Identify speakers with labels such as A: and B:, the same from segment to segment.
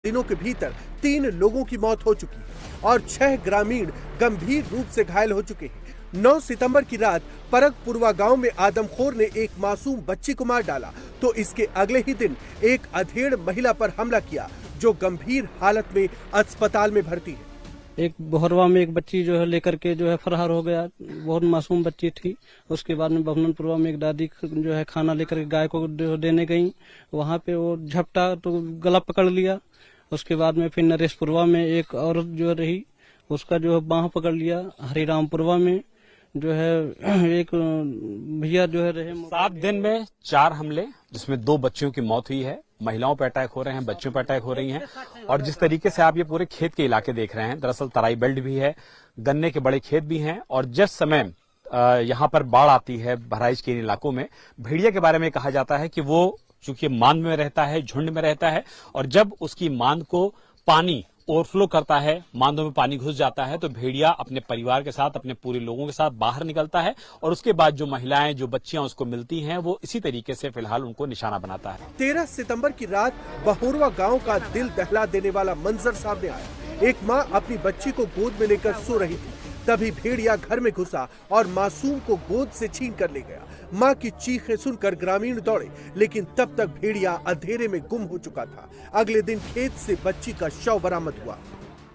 A: दिनों के भीतर 3 लोगों की मौत हो चुकी है और 6 ग्रामीण गंभीर रूप से घायल हो चुके हैं। 9 सितंबर की रात परगपुरवा गांव में आदमखोर ने एक मासूम बच्ची को मार डाला तो इसके अगले ही दिन एक अधेड़ महिला पर हमला किया जो गंभीर हालत में अस्पताल में भर्ती है।
B: एक बोहरवा में एक बच्ची जो है लेकर के जो है फरार हो गया। बहुत मासूम बच्ची थी। उसके बाद में बभनपुरवा में एक दादी जो है खाना लेकर के गाय को देने गई। वहां पे वो झपटा तो गला पकड़ लिया। उसके बाद में फिर नरेशपुरवा में एक औरत जो रही उसका जो है बांह पकड़ लिया। हरिरामपुरवा में जो है एक भैया जो है रहे।
C: 7 दिन में 4 हमले जिसमें 2 बच्चियों की मौत हुई है। महिलाओं पर अटैक हो रहे हैं, बच्चों पर अटैक हो रही हैं। और जिस तरीके से आप ये पूरे खेत के इलाके देख रहे हैं, दरअसल तराई बेल्ट भी है, गन्ने के बड़े खेत भी हैं। और जिस समय यहाँ पर बाढ़ आती है बहराइच के इन इलाकों में, भेड़िया के बारे में कहा जाता है कि वो चूंकि मांद में रहता है, झुंड में रहता है, और जब उसकी मांद को पानी ओवरफ्लो करता है, मांदों में पानी घुस जाता है, तो भेड़िया अपने परिवार के साथ, अपने पूरे लोगों के साथ बाहर निकलता है। और उसके बाद जो महिलाएं, जो बच्चियां उसको मिलती हैं, वो इसी तरीके से फिलहाल उनको निशाना बनाता है।
A: 13 सितंबर की रात बहोरवा गांव का दिल दहला देने वाला मंजर सामने आया। एक मां अपनी बच्ची को गोद में लेकर सो रही थी, तभी भेड़िया घर में घुसा और मासूम को गोद से छीन कर ले गया। मां की चीखें सुनकर ग्रामीण दौड़े, लेकिन तब तक भेड़िया अंधेरे में गुम हो चुका था। अगले दिन खेत से बच्ची का शव बरामद हुआ।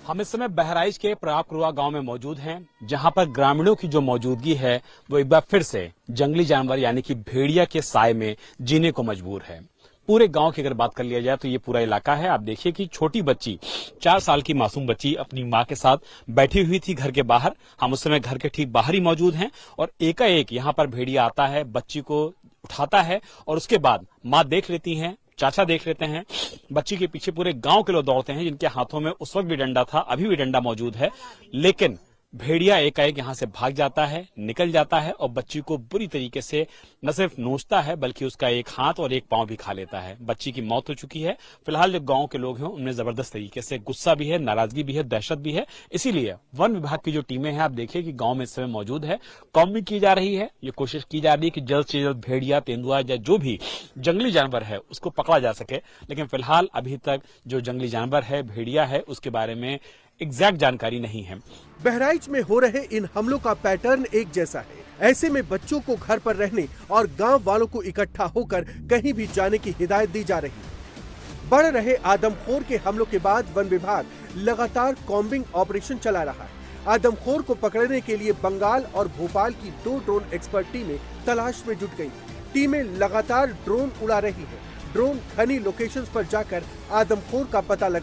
C: हम इस समय बहराइच के परगपुरवा गांव में मौजूद हैं, जहां पर ग्रामीणों की जो मौजूदगी है वो एक बार फिर से जंगली जानवर यानी कि भेड़िया के साए में जीने को मजबूर है। पूरे गांव की अगर बात कर लिया जाए तो ये पूरा इलाका है। आप देखिए कि छोटी बच्ची, 4 साल की मासूम बच्ची अपनी मां के साथ बैठी हुई थी घर के बाहर। हम उस समय घर के ठीक बाहर ही मौजूद हैं और एकाएक यहाँ पर भेड़िया आता है, बच्ची को उठाता है और उसके बाद मां देख लेती हैं, चाचा देख लेते हैं। बच्ची के पीछे पूरे गांव के लोग दौड़ते हैं, जिनके हाथों में उस वक्त भी डंडा था, अभी भी डंडा मौजूद है। लेकिन भेड़िया एकाएक यहां से भाग जाता है, निकल जाता है और बच्ची को बुरी तरीके से न सिर्फ नोचता है बल्कि उसका एक हाथ और एक पांव भी खा लेता है। बच्ची की मौत हो चुकी है। फिलहाल जो गांव के लोग हैं उनमें जबरदस्त तरीके से गुस्सा भी है, नाराजगी भी है, दहशत भी है। इसीलिए वन विभाग की जो टीमें हैं, आप देखिए कि गांव में इस समय मौजूद है, कॉम्बिंग की जा रही है। ये कोशिश की जा रही है कि जल्द से जल्द भेड़िया, तेंदुआ या जो भी जंगली जानवर है उसको पकड़ा जा सके। लेकिन फिलहाल अभी तक जो जंगली जानवर है, भेड़िया है, उसके बारे में एग्जैक्ट जानकारी नहीं है।
A: बहराइच में हो रहे इन हमलों का पैटर्न एक जैसा है। ऐसे में बच्चों को घर पर रहने और गांव वालों को इकट्ठा होकर कहीं भी जाने की हिदायत दी जा रही है। बढ़ रहे आदमखोर के हमलों के बाद वन विभाग लगातार कॉम्बिंग ऑपरेशन चला रहा है। आदमखोर को पकड़ने के लिए बंगाल और भोपाल की 2 ड्रोन एक्सपर्ट टीमें तलाश में जुट गई। टीमें लगातार ड्रोन उड़ा रही है। ड्रोन खनी लोकेशंस पर जाकर आदमखोर का पता लगा